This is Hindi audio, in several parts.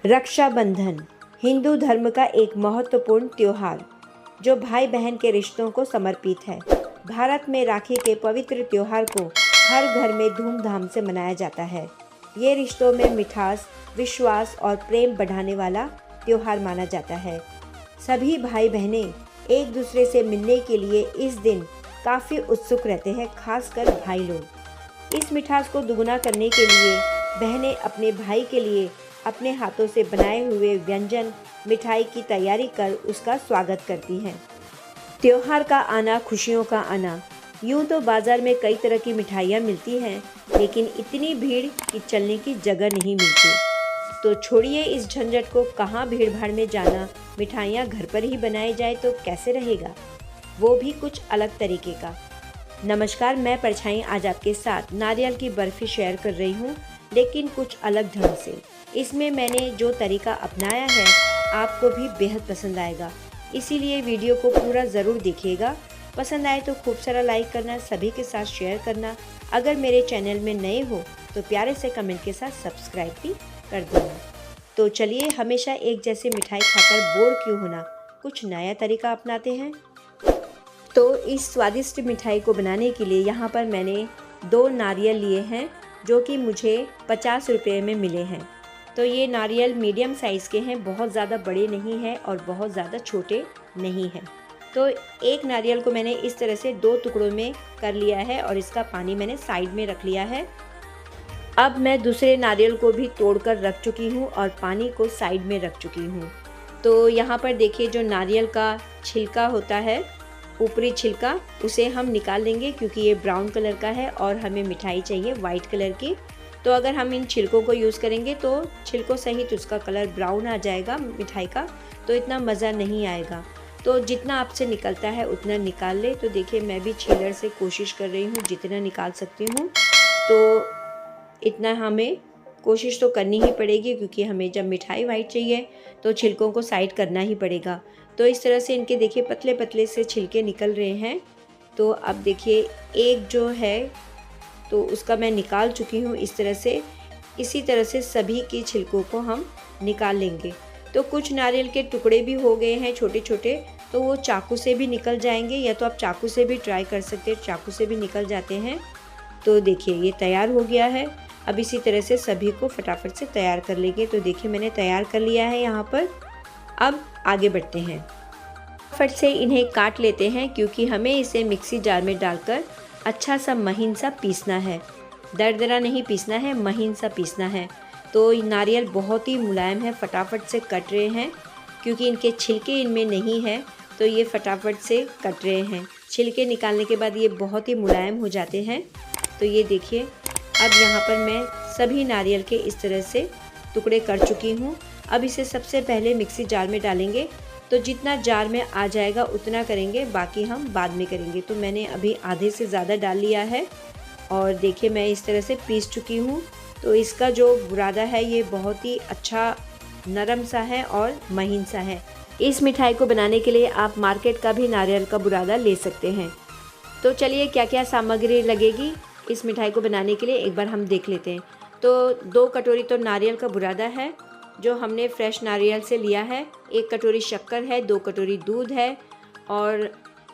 रक्षाबंधन हिंदू धर्म का एक महत्वपूर्ण त्योहार जो भाई बहन के रिश्तों को समर्पित है। भारत में राखी के पवित्र त्योहार को हर घर में धूमधाम से मनाया जाता है। ये रिश्तों में मिठास, विश्वास और प्रेम बढ़ाने वाला त्योहार माना जाता है। सभी भाई बहनें एक दूसरे से मिलने के लिए इस दिन काफ़ी उत्सुक रहते हैं, खासकर भाई लोग। इस मिठास को दुगुना करने के लिए बहनें अपने भाई के लिए अपने हाथों से बनाए हुए व्यंजन, मिठाई की तैयारी कर उसका स्वागत करती हैं। त्योहार का आना, खुशियों का आना। यूँ तो बाज़ार में कई तरह की मिठाइयाँ मिलती हैं, लेकिन इतनी भीड़ की चलने की जगह नहीं मिलती। तो छोड़िए इस झंझट को, कहाँ भीड़ भाड़ में जाना, मिठाइयाँ घर पर ही बनाई जाए तो कैसे रहेगा, वो भी कुछ अलग तरीके का। नमस्कार, मैं परछाई आज आपके साथ नारियल की बर्फ़ी शेयर कर रही हूँ, लेकिन कुछ अलग ढंग से। इसमें मैंने जो तरीका अपनाया है आपको भी बेहद पसंद आएगा, इसीलिए वीडियो को पूरा ज़रूर देखिएगा। पसंद आए तो खूब सारा लाइक करना, सभी के साथ शेयर करना। अगर मेरे चैनल में नए हो तो प्यारे से कमेंट के साथ सब्सक्राइब भी कर देना। तो चलिए, हमेशा एक जैसे मिठाई खाकर बोर क्यों होना, कुछ नया तरीका अपनाते हैं। तो इस स्वादिष्ट मिठाई को बनाने के लिए यहाँ पर मैंने 2 नारियल लिए हैं, जो कि मुझे 50 रुपये में मिले हैं। तो ये नारियल मीडियम साइज़ के हैं, बहुत ज़्यादा बड़े नहीं हैं और बहुत ज़्यादा छोटे नहीं हैं। तो एक नारियल को मैंने इस तरह से 2 टुकड़ों में कर लिया है और इसका पानी मैंने साइड में रख लिया है। अब मैं दूसरे नारियल को भी तोड़कर रख चुकी हूँ और पानी को साइड में रख चुकी हूँ। तो यहाँ पर देखिए, जो नारियल का छिलका होता है, ऊपरी छिलका, उसे हम निकाल लेंगे क्योंकि ये ब्राउन कलर का है और हमें मिठाई चाहिए वाइट कलर की। तो अगर हम इन छिलकों को यूज़ करेंगे तो छिलकों सहित उसका कलर ब्राउन आ जाएगा मिठाई का, तो इतना मज़ा नहीं आएगा। तो जितना आपसे निकलता है उतना निकाल ले। तो देखिए, मैं भी छीलर से कोशिश कर रही हूँ जितना निकाल सकती हूँ। तो इतना हमें कोशिश तो करनी ही पड़ेगी, क्योंकि हमें जब मिठाई वाइट चाहिए तो छिलकों को साइड करना ही पड़ेगा। तो इस तरह से इनके देखिए पतले पतले से छिलके निकल रहे हैं। तो अब देखिए, एक जो है तो उसका मैं निकाल चुकी हूँ इस तरह से। इसी तरह से सभी की छिलकों को हम निकाल लेंगे। तो कुछ नारियल के टुकड़े भी हो गए हैं छोटे छोटे, तो वो चाकू से भी निकल जाएंगे, या तो आप चाकू से भी ट्राई कर सकते हैं, चाकू से भी निकल जाते हैं। तो देखिए, ये तैयार हो गया है। अब इसी तरह से सभी को फटाफट से तैयार कर लेंगे। तो देखिए, मैंने तैयार कर लिया है यहाँ पर। अब आगे बढ़ते हैं, फट से इन्हें काट लेते हैं, क्योंकि हमें इसे मिक्सी जार में डालकर अच्छा सा महीन सा पीसना है। दरदरा नहीं पीसना है, महीन सा पीसना है। तो नारियल बहुत ही मुलायम है, फटाफट से कट रहे हैं, क्योंकि इनके छिलके इनमें नहीं है, तो ये फटाफट से कट रहे हैं। छिलके निकालने के बाद ये बहुत ही मुलायम हो जाते हैं। तो ये देखिए, अब यहाँ पर मैं सभी नारियल के इस तरह से टुकड़े कर चुकी हूँ। अब इसे सबसे पहले मिक्सी जार में डालेंगे। तो जितना जार में आ जाएगा उतना करेंगे, बाकी हम बाद में करेंगे। तो मैंने अभी आधे से ज़्यादा डाल लिया है और देखिए, मैं इस तरह से पीस चुकी हूँ। तो इसका जो बुरादा है ये बहुत ही अच्छा नरम सा है और महीन सा है। इस मिठाई को बनाने के लिए आप मार्केट का भी नारियल का बुरादा ले सकते हैं। तो चलिए, क्या क्या सामग्री लगेगी इस मिठाई को बनाने के लिए एक बार हम देख लेते हैं। तो 2 कटोरी तो नारियल का बुरादा है, जो हमने फ्रेश नारियल से लिया है। 1 कटोरी शक्कर है, 2 कटोरी दूध है और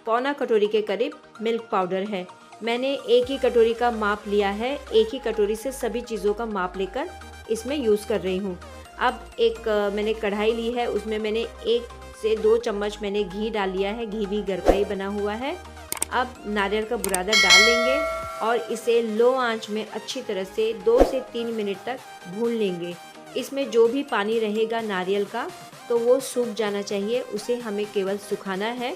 पौना कटोरी के करीब मिल्क पाउडर है। मैंने एक ही कटोरी का माप लिया है, एक ही कटोरी से सभी चीज़ों का माप लेकर इसमें यूज़ कर रही हूँ। अब एक मैंने कढ़ाई ली है, उसमें मैंने 1 से 2 चम्मच मैंने घी डाल लिया है। घी भी घर का ही बना हुआ है। अब नारियल का बुरादा डाल लेंगे और इसे लो आंच में अच्छी तरह से 2 से 3 मिनट तक भून लेंगे। इसमें जो भी पानी रहेगा नारियल का, तो वो सूख जाना चाहिए, उसे हमें केवल सुखाना है।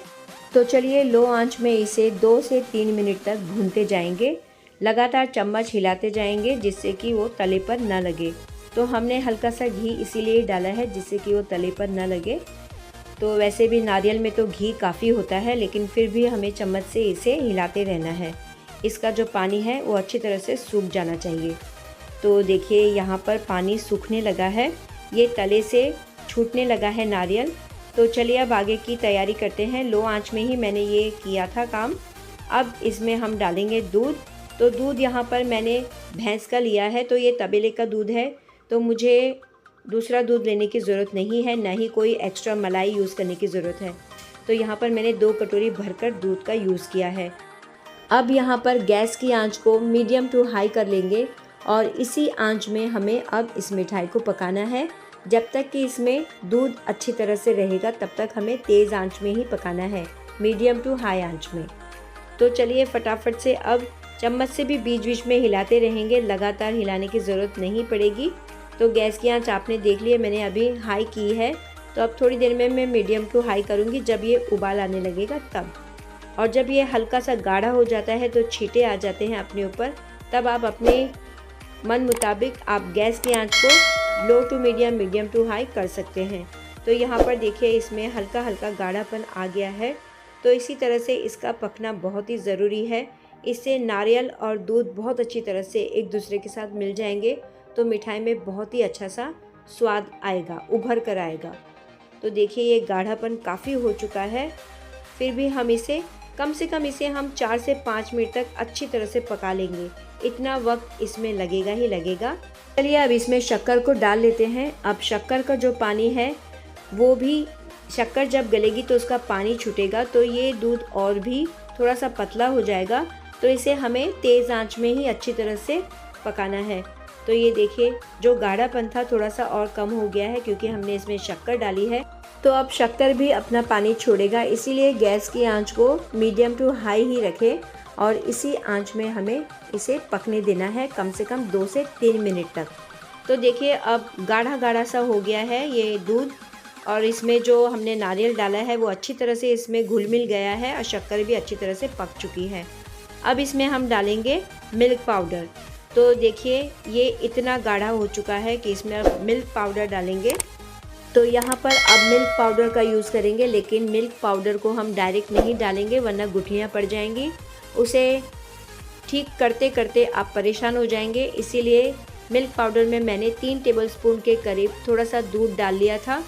तो चलिए, लो आंच में इसे 2 से 3 मिनट तक भूनते जाएंगे। लगातार चम्मच हिलाते जाएंगे जिससे कि वो तले पर न लगे। तो हमने हल्का सा घी इसीलिए डाला है जिससे कि वो तले पर न लगे। तो वैसे भी नारियल में तो घी काफ़ी होता है, लेकिन फिर भी हमें चम्मच से इसे हिलाते रहना है। इसका जो पानी है वो अच्छी तरह से सूख जाना चाहिए। तो देखिए, यहाँ पर पानी सूखने लगा है, ये तले से छूटने लगा है नारियल। तो चलिए, अब आगे की तैयारी करते हैं। लो आंच में ही मैंने ये किया था काम। अब इसमें हम डालेंगे दूध। तो दूध यहाँ पर मैंने भैंस का लिया है, तो ये तबेले का दूध है, तो मुझे दूसरा दूध लेने की ज़रूरत नहीं है, ना ही कोई एक्स्ट्रा मलाई यूज़ करने की ज़रूरत है। तो यहाँ पर मैंने 2 कटोरी भरकर दूध का यूज़ किया है। अब यहाँ पर गैस की आंच को मीडियम टू हाई कर लेंगे और इसी आंच में हमें अब इस मिठाई को पकाना है। जब तक कि इसमें दूध अच्छी तरह से रहेगा तब तक हमें तेज़ आंच में ही पकाना है, मीडियम टू हाई आंच में। तो चलिए फटाफट से अब चम्मच से भी बीच बीच में हिलाते रहेंगे, लगातार हिलाने की ज़रूरत नहीं पड़ेगी। तो गैस की आंच आपने देख लिया, मैंने अभी हाई की है। तो अब थोड़ी देर में मैं मीडियम टू हाई करूँगी, जब ये उबाल आने लगेगा तब। और जब ये हल्का सा गाढ़ा हो जाता है तो छींटे आ जाते हैं अपने ऊपर, तब आप अपने मन मुताबिक आप गैस की आंच को low to medium, medium to high कर सकते हैं। तो यहाँ पर देखिए इसमें हल्का हल्का गाढ़ापन आ गया है। तो इसी तरह से इसका पकना बहुत ही ज़रूरी है। इससे नारियल और दूध बहुत अच्छी तरह से एक दूसरे के साथ मिल जाएंगे, तो मिठाई में बहुत ही अच्छा सा स्वाद आएगा, उभर कर आएगा। तो देखिए ये गाढ़ापन काफ़ी हो चुका है, फिर भी हम इसे कम से कम 4 से 5 मिनट तक अच्छी तरह से पका लेंगे। इतना वक्त इसमें लगेगा ही लगेगा। चलिए अब इसमें शक्कर को डाल लेते हैं। अब शक्कर का जो पानी है वो भी, शक्कर जब गलेगी तो उसका पानी छूटेगा, तो ये दूध और भी थोड़ा सा पतला हो जाएगा। तो इसे हमें तेज़ आंच में ही अच्छी तरह से पकाना है। तो ये देखिए जो गाढ़ापन था थोड़ा सा और कम हो गया है क्योंकि हमने इसमें शक्कर डाली है। तो अब शक्कर भी अपना पानी छोड़ेगा, इसीलिए गैस की आंच को मीडियम टू हाई ही रखें और इसी आंच में हमें इसे पकने देना है कम से कम 2 से 3 मिनट तक। तो देखिए अब गाढ़ा गाढ़ा सा हो गया है ये दूध, और इसमें जो हमने नारियल डाला है वो अच्छी तरह से इसमें घुल मिल गया है और शक्कर भी अच्छी तरह से पक चुकी है। अब इसमें हम डालेंगे मिल्क पाउडर। तो देखिए ये इतना गाढ़ा हो चुका है कि इसमें अब मिल्क पाउडर डालेंगे। तो यहाँ पर अब मिल्क पाउडर का यूज़ करेंगे, लेकिन मिल्क पाउडर को हम डायरेक्ट नहीं डालेंगे वरना गुठलियाँ पड़ जाएंगी। उसे ठीक करते करते आप परेशान हो जाएंगे, इसीलिए मिल्क पाउडर में मैंने 3 टेबलस्पून के करीब थोड़ा सा दूध डाल लिया था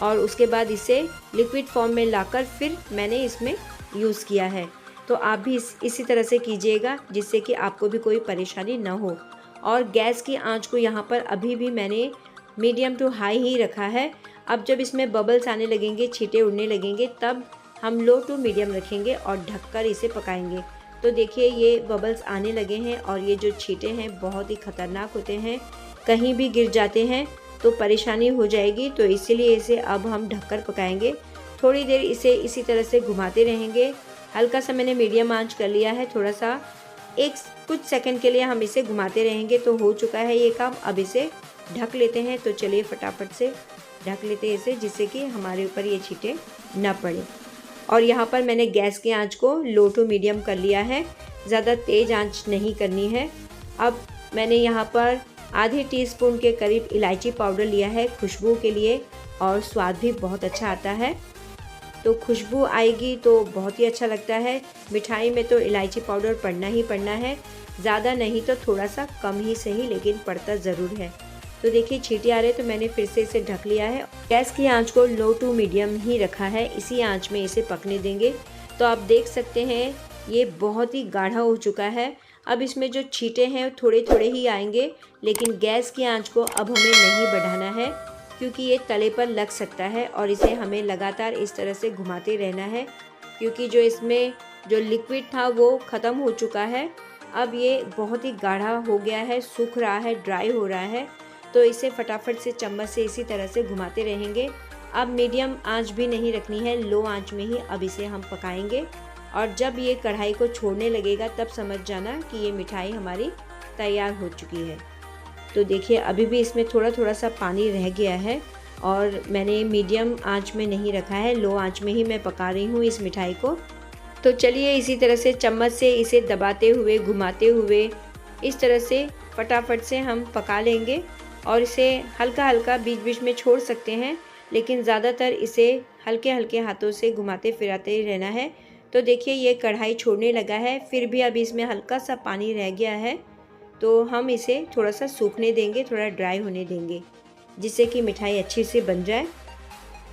और उसके बाद इसे लिक्विड फॉर्म में लाकर फिर मैंने इसमें यूज़ किया है। तो आप भी इसी तरह से कीजिएगा जिससे कि आपको भी कोई परेशानी ना हो। और गैस की आंच को यहाँ पर अभी भी मैंने मीडियम टू हाई ही रखा है। अब जब इसमें बबल्स आने लगेंगे, छींटे उड़ने लगेंगे, तब हम लो टू मीडियम रखेंगे और ढककर इसे पकाएंगे। तो देखिए ये बबल्स आने लगे हैं और ये जो छींटे हैं बहुत ही ख़तरनाक होते हैं, कहीं भी गिर जाते हैं तो परेशानी हो जाएगी। तो इसीलिए इसे अब हम ढककर पकाएंगे। थोड़ी देर इसे इसी तरह से घुमाते रहेंगे। हल्का सा मैंने मीडियम आंच कर लिया है, थोड़ा सा कुछ सेकंड के लिए हम इसे घुमाते रहेंगे। तो हो चुका है ये काम, अब इसे ढक लेते हैं। तो चलिए फटाफट से ढक लेते हैं इसे, जिससे कि हमारे ऊपर ये छींटे ना पड़े। और यहाँ पर मैंने गैस की आंच को लो टू मीडियम कर लिया है, ज़्यादा तेज़ आंच नहीं करनी है। अब मैंने यहाँ पर आधे टीस्पून के करीब इलायची पाउडर लिया है खुशबू के लिए, और स्वाद भी बहुत अच्छा आता है। तो खुशबू आएगी तो बहुत ही अच्छा लगता है। मिठाई में तो इलायची पाउडर पड़ना ही पड़ना है, ज़्यादा नहीं तो थोड़ा सा कम ही सही, लेकिन पड़ता ज़रूर है। तो देखिए छींटे आ रहे तो मैंने फिर से इसे ढक लिया है। गैस की आंच को लो टू मीडियम ही रखा है, इसी आंच में इसे पकने देंगे। तो आप देख सकते हैं ये बहुत ही गाढ़ा हो चुका है। अब इसमें जो छींटे हैं थोड़े थोड़े ही आएंगे, लेकिन गैस की आंच को अब हमें नहीं बढ़ाना है क्योंकि ये तले पर लग सकता है और इसे हमें लगातार इस तरह से घुमाते रहना है, क्योंकि जो इसमें जो लिक्विड था वो ख़त्म हो चुका है। अब ये बहुत ही गाढ़ा हो गया है, सूख रहा है, ड्राई हो रहा है। तो इसे फटाफट से चम्मच से इसी तरह से घुमाते रहेंगे। अब मीडियम आंच भी नहीं रखनी है, लो आंच में ही अब इसे हम पकाएंगे। और जब ये कढ़ाई को छोड़ने लगेगा तब समझ जाना कि ये मिठाई हमारी तैयार हो चुकी है। तो देखिए अभी भी इसमें थोड़ा थोड़ा सा पानी रह गया है और मैंने मीडियम आंच में नहीं रखा है, लो आंच में ही मैं पका रही हूँ इस मिठाई को। तो चलिए इसी तरह से चम्मच से इसे दबाते हुए, घुमाते हुए इस तरह से फटाफट से हम पका लेंगे। और इसे हल्का हल्का बीच बीच में छोड़ सकते हैं, लेकिन ज़्यादातर इसे हल्के हल्के हाथों से घुमाते फिराते ही रहना है। तो देखिए ये कढ़ाई छोड़ने लगा है, फिर भी अभी इसमें हल्का सा पानी रह गया है। तो हम इसे थोड़ा सा सूखने देंगे, थोड़ा ड्राई होने देंगे, जिससे कि मिठाई अच्छी से बन जाए।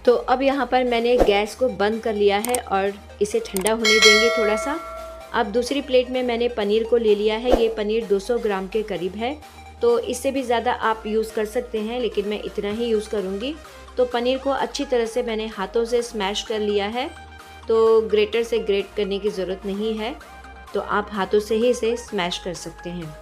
तो अब यहाँ पर मैंने गैस को बंद कर लिया है और इसे ठंडा होने देंगे थोड़ा सा। अब दूसरी प्लेट में मैंने पनीर को ले लिया है। ये पनीर 200 ग्राम के करीब है। तो इससे भी ज़्यादा आप यूज़ कर सकते हैं, लेकिन मैं इतना ही यूज़ करूँगी। तो पनीर को अच्छी तरह से मैंने हाथों से स्मैश कर लिया है, तो ग्रेटर से ग्रेट करने की ज़रूरत नहीं है, तो आप हाथों से ही इसे स्मैश कर सकते हैं।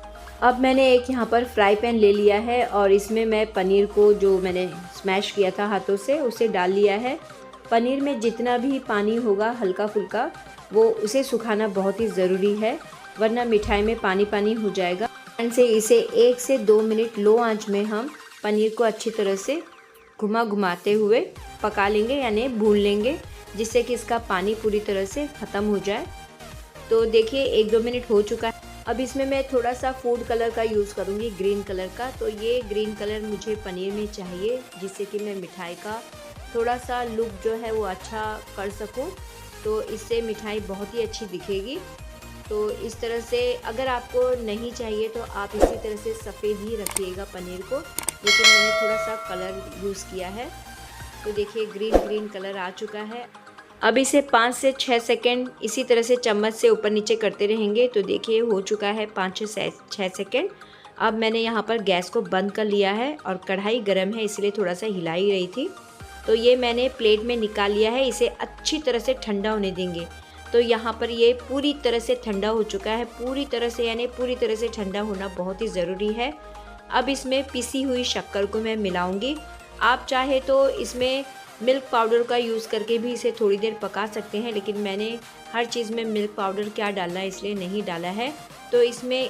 अब मैंने एक यहाँ पर फ्राई पैन ले लिया है और इसमें मैं पनीर को जो मैंने स्मैश किया था हाथों से उसे डाल लिया है। पनीर में जितना भी पानी होगा हल्का फुल्का, वो उसे सुखाना बहुत ही ज़रूरी है, वरना मिठाई में पानी पानी हो जाएगा। से इसे 1 से 2 मिनट लो आंच में हम पनीर को अच्छी तरह से घुमाते हुए पका लेंगे, यानी भून लेंगे, जिससे कि इसका पानी पूरी तरह से ख़त्म हो जाए। तो देखिए 1-2 मिनट हो चुका है। अब इसमें मैं थोड़ा सा फूड कलर का यूज़ करूँगी, ग्रीन कलर का। तो ये ग्रीन कलर मुझे पनीर में चाहिए, जिससे कि मैं मिठाई का थोड़ा सा लुक जो है वो अच्छा कर सकूँ, तो इससे मिठाई बहुत ही अच्छी दिखेगी। तो इस तरह से अगर आपको नहीं चाहिए तो आप इसी तरह से सफ़ेद ही रखिएगा पनीर को, लेकिन मैंने थोड़ा सा कलर यूज़ किया है। तो देखिए ग्रीन कलर आ चुका है। अब इसे 5 से 6 सेकंड इसी तरह से चम्मच से ऊपर नीचे करते रहेंगे। तो देखिए हो चुका है 5 से 6 सेकंड। अब मैंने यहाँ पर गैस को बंद कर लिया है और कढ़ाई गर्म है, इसलिए थोड़ा सा हिला ही रही थी। तो ये मैंने प्लेट में निकाल लिया है, इसे अच्छी तरह से ठंडा होने देंगे। तो यहाँ पर ये पूरी तरह से ठंडा हो चुका है, पूरी तरह से, यानी पूरी तरह से ठंडा होना बहुत ही ज़रूरी है। अब इसमें पिसी हुई शक्कर को मैं मिलाऊंगी। आप चाहे तो इसमें मिल्क पाउडर का यूज़ करके भी इसे थोड़ी देर पका सकते हैं, लेकिन मैंने हर चीज़ में मिल्क पाउडर क्या डालना है इसलिए नहीं डाला है। तो इसमें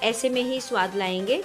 ऐसे में ही स्वाद लाएंगे।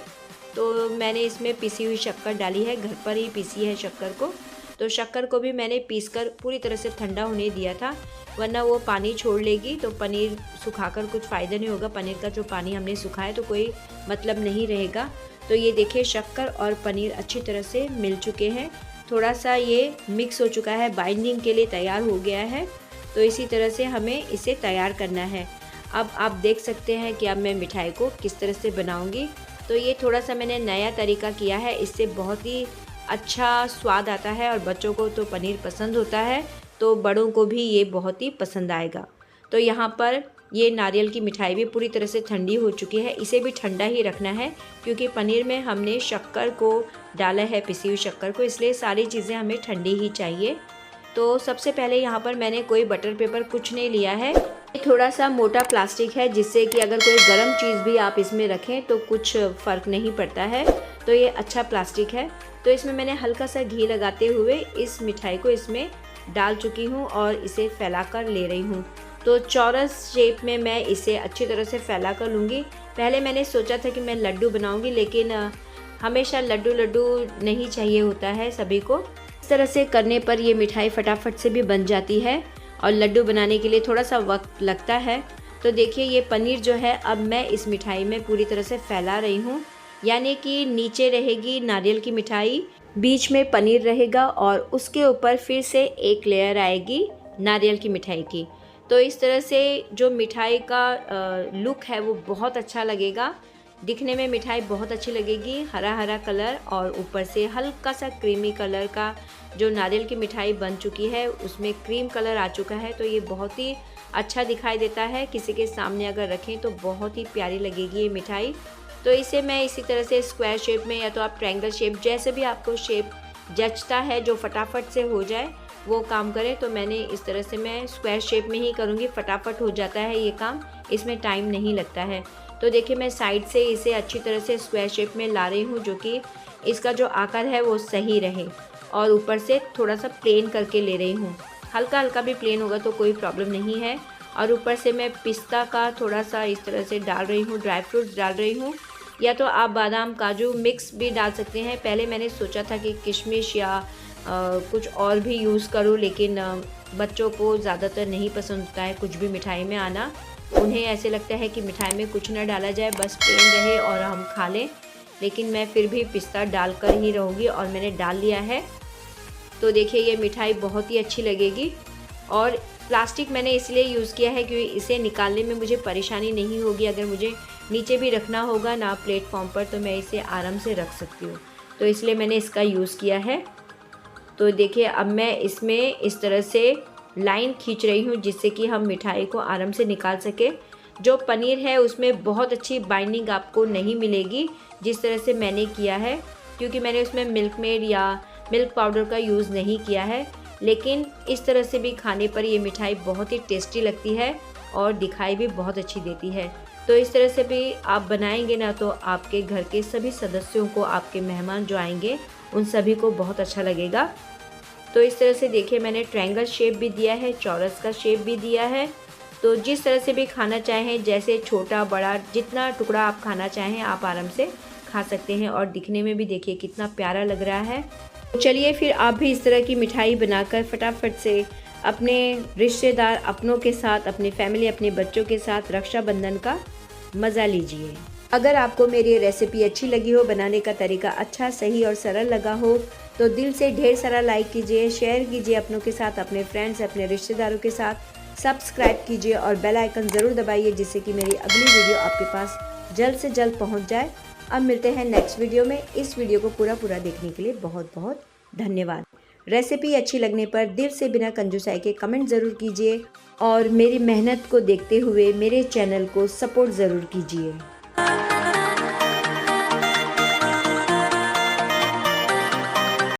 तो मैंने इसमें पिसी हुई शक्कर डाली है, घर पर ही पीसी है शक्कर को। तो शक्कर को भी मैंने पीसकर पूरी तरह से ठंडा होने दिया था, वरना वो पानी छोड़ लेगी तो पनीर सुखाकर कुछ फ़ायदा नहीं होगा। पनीर का जो पानी हमने सुखाया तो कोई मतलब नहीं रहेगा। तो ये देखिए शक्कर और पनीर अच्छी तरह से मिल चुके हैं, थोड़ा सा ये मिक्स हो चुका है, बाइंडिंग के लिए तैयार हो गया है। तो इसी तरह से हमें इसे तैयार करना है। अब आप देख सकते हैं कि अब मैं मिठाई को किस तरह से बनाऊंगी। तो ये थोड़ा सा मैंने नया तरीका किया है, इससे बहुत ही अच्छा स्वाद आता है और बच्चों को तो पनीर पसंद होता है, तो बड़ों को भी ये बहुत ही पसंद आएगा। तो यहाँ पर ये नारियल की मिठाई भी पूरी तरह से ठंडी हो चुकी है, इसे भी ठंडा ही रखना है, क्योंकि पनीर में हमने शक्कर को डाला है, पिसी हुई शक्कर को, इसलिए सारी चीज़ें हमें ठंडी ही चाहिए। तो सबसे पहले यहाँ पर मैंने कोई बटर पेपर कुछ नहीं लिया है, थोड़ा सा मोटा प्लास्टिक है, जिससे कि अगर कोई गर्म चीज़ भी आप इसमें रखें तो कुछ फ़र्क नहीं पड़ता है। तो ये अच्छा प्लास्टिक है। तो इसमें मैंने हल्का सा घी लगाते हुए इस मिठाई को इसमें डाल चुकी हूँ और इसे फैला कर ले रही हूँ। तो चौरस शेप में मैं इसे अच्छी तरह से फैला कर लूँगी। पहले मैंने सोचा था कि मैं लड्डू बनाऊँगी, लेकिन हमेशा लड्डू नहीं चाहिए होता है सभी को। इस तरह से करने पर ये मिठाई फटाफट से भी बन जाती है और लड्डू बनाने के लिए थोड़ा सा वक्त लगता है। तो देखिए ये पनीर जो है अब मैं इस मिठाई में पूरी तरह से फैला रही हूँ, यानी कि नीचे रहेगी नारियल की मिठाई, बीच में पनीर रहेगा और उसके ऊपर फिर से एक लेयर आएगी नारियल की मिठाई की। तो इस तरह से जो मिठाई का लुक है वो बहुत अच्छा लगेगा, दिखने में मिठाई बहुत अच्छी लगेगी। हरा हरा कलर और ऊपर से हल्का सा क्रीमी कलर का जो नारियल की मिठाई बन चुकी है उसमें क्रीम कलर आ चुका है, तो ये बहुत ही अच्छा दिखाई देता है। किसी के सामने अगर रखें तो बहुत ही प्यारी लगेगी ये मिठाई। तो इसे मैं इसी तरह से स्क्वायर शेप में, या तो आप ट्रायंगल शेप, जैसे भी आपको शेप जचता है जो फटाफट से हो जाए वो काम करें। तो मैंने इस तरह से मैं स्क्वायर शेप में ही करूँगी, फटाफट हो जाता है ये काम, इसमें टाइम नहीं लगता है। तो देखिए मैं साइड से इसे अच्छी तरह से स्क्वायर शेप में ला रही हूँ, जो कि इसका जो आकार है वो सही रहे, और ऊपर से थोड़ा सा प्लेन करके ले रही हूँ। हल्का हल्का भी प्लेन होगा तो कोई प्रॉब्लम नहीं है। और ऊपर से मैं पिस्ता का थोड़ा सा इस तरह से डाल रही हूँ, ड्राई फ्रूट्स डाल रही हूँ, या तो आप बादाम काजू मिक्स भी डाल सकते हैं। पहले मैंने सोचा था कि किशमिश या कुछ और भी यूज़ करूँ, लेकिन बच्चों को ज़्यादातर नहीं पसंद होता है कुछ भी मिठाई में आना। उन्हें ऐसे लगता है कि मिठाई में कुछ ना डाला जाए, बस प्लेन रहे और हम खा लें। लेकिन मैं फिर भी पिस्ता डालकर ही रहूँगी और मैंने डाल लिया है। तो देखिए ये मिठाई बहुत ही अच्छी लगेगी। और प्लास्टिक मैंने इसलिए यूज़ किया है क्योंकि इसे निकालने में मुझे परेशानी नहीं होगी। अगर मुझे नीचे भी रखना होगा ना प्लेटफॉर्म पर, तो मैं इसे आराम से रख सकती हूँ, तो इसलिए मैंने इसका यूज़ किया है। तो देखिए अब मैं इसमें इस तरह से लाइन खींच रही हूँ, जिससे कि हम मिठाई को आराम से निकाल सकें। जो पनीर है उसमें बहुत अच्छी बाइंडिंग आपको नहीं मिलेगी जिस तरह से मैंने किया है, क्योंकि मैंने उसमें मिल्क मेड या मिल्क पाउडर का यूज़ नहीं किया है। लेकिन इस तरह से भी खाने पर ये मिठाई बहुत ही टेस्टी लगती है और दिखाई भी बहुत अच्छी देती है। तो इस तरह से भी आप बनाएंगे ना तो आपके घर के सभी सदस्यों को, आपके मेहमान जो आएंगे उन सभी को बहुत अच्छा लगेगा। तो इस तरह से देखिए मैंने ट्रायंगल शेप भी दिया है, चौरस का शेप भी दिया है। तो जिस तरह से भी खाना चाहें, जैसे छोटा बड़ा जितना टुकड़ा आप खाना चाहें आप आराम से खा सकते हैं। और दिखने में भी देखिए कितना प्यारा लग रहा है। तो चलिए फिर आप भी इस तरह की मिठाई बनाकर फटाफट से अपने रिश्तेदार अपनों के साथ, अपनी फैमिली, अपने बच्चों के साथ रक्षाबंधन का मज़ा लीजिए। अगर आपको मेरी रेसिपी अच्छी लगी हो, बनाने का तरीका अच्छा, सही और सरल लगा हो तो दिल से ढेर सारा लाइक कीजिए, शेयर कीजिए अपनों के साथ, अपने फ्रेंड्स, अपने रिश्तेदारों के साथ, सब्सक्राइब कीजिए और बेल आइकन ज़रूर दबाइए जिससे कि मेरी अगली वीडियो आपके पास जल्द से जल्द पहुंच जाए। अब मिलते हैं नेक्स्ट वीडियो में। इस वीडियो को पूरा देखने के लिए बहुत बहुत धन्यवाद। रेसिपी अच्छी लगने पर दिल से बिना कंजूसाई के कमेंट ज़रूर कीजिए और मेरी मेहनत को देखते हुए मेरे चैनल को सपोर्ट ज़रूर कीजिए।